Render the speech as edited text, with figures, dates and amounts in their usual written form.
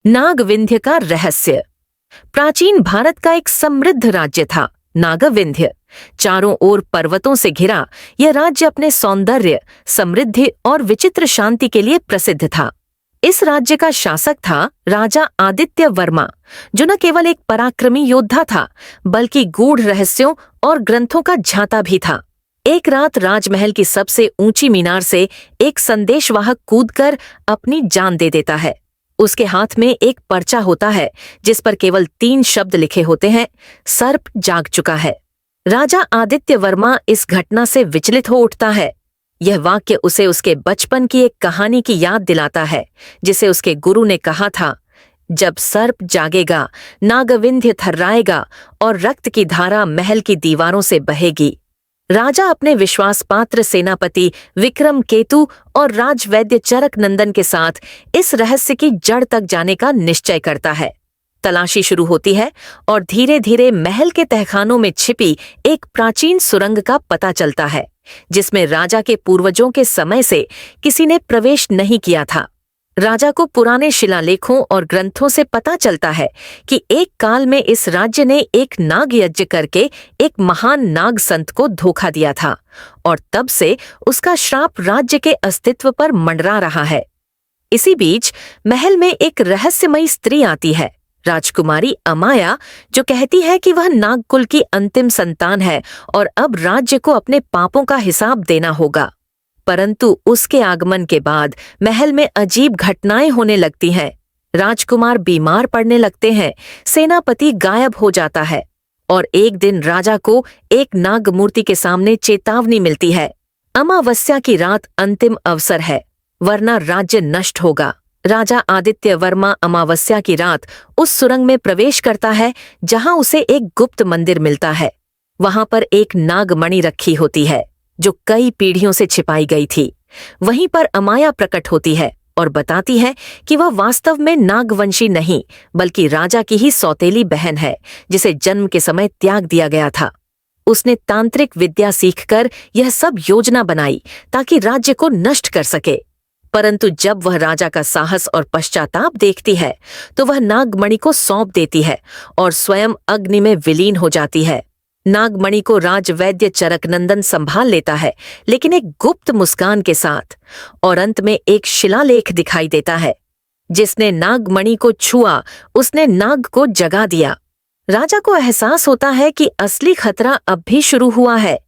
नागविंध्य का रहस्य। प्राचीन भारत का एक समृद्ध राज्य था नागविंध्य। चारों ओर पर्वतों से घिरा यह राज्य अपने सौंदर्य, समृद्धि और विचित्र शांति के लिए प्रसिद्ध था। इस राज्य का शासक था राजा आदित्य वर्मा, जो न केवल एक पराक्रमी योद्धा था बल्कि गूढ़ रहस्यों और ग्रंथों का झांता भी था। एक रात राजमहल की सबसे ऊंची मीनार से एक संदेशवाहक कूदकर अपनी जान दे देता है। उसके हाथ में एक पर्चा होता है जिस पर केवल 3 शब्द लिखे होते हैं, सर्प जाग चुका है। राजा आदित्य वर्मा इस घटना से विचलित हो उठता है। यह वाक्य उसे उसके बचपन की एक कहानी की याद दिलाता है जिसे उसके गुरु ने कहा था, जब सर्प जागेगा नागविंध्य थर्राएगा और रक्त की धारा महल की दीवारों से बहेगी। राजा अपने विश्वासपात्र सेनापति विक्रम केतु और राजवैद्य चरक नंदन के साथ इस रहस्य की जड़ तक जाने का निश्चय करता है। तलाशी शुरू होती है और धीरे धीरे महल के तहखानों में छिपी एक प्राचीन सुरंग का पता चलता है जिसमें राजा के पूर्वजों के समय से किसी ने प्रवेश नहीं किया था। राजा को पुराने शिलालेखों और ग्रंथों से पता चलता है कि एक काल में इस राज्य ने एक नाग यज्ञ करके एक महान नाग संत को धोखा दिया था और तब से उसका श्राप राज्य के अस्तित्व पर मंडरा रहा है। इसी बीच महल में एक रहस्यमयी स्त्री आती है, राजकुमारी अमाया, जो कहती है कि वह नागकुल की अंतिम संतान है और अब राज्य को अपने पापों का हिसाब देना होगा। परंतु उसके आगमन के बाद महल में अजीब घटनाएं होने लगती हैं। राजकुमार बीमार पड़ने लगते हैं, सेनापति गायब हो जाता है और एक दिन राजा को एक नाग मूर्ति के सामने चेतावनी मिलती है, अमावस्या की रात अंतिम अवसर है, वरना राज्य नष्ट होगा। राजा आदित्य वर्मा अमावस्या की रात उस सुरंग में प्रवेश करता है जहां उसे एक गुप्त मंदिर मिलता है। वहां पर एक नागमणि रखी होती है जो कई पीढ़ियों से छिपाई गई थी। वहीं पर अमाया प्रकट होती है और बताती है कि वह वास्तव में नागवंशी नहीं बल्कि राजा की ही सौतेली बहन है जिसे जन्म के समय त्याग दिया गया था। उसने तांत्रिक विद्या सीखकर यह सब योजना बनाई ताकि राज्य को नष्ट कर सके। परंतु जब वह राजा का साहस और पश्चाताप देखती है तो वह नागमणि को सौंप देती है और स्वयं अग्नि में विलीन हो जाती है। नागमणि को राजवैद्य चरक नंदन संभाल लेता है, लेकिन एक गुप्त मुस्कान के साथ, और अंत में एक शिलालेख दिखाई देता है, जिसने नागमणि को छुआ उसने नाग को जगा दिया। राजा को एहसास होता है कि असली खतरा अब भी शुरू हुआ है।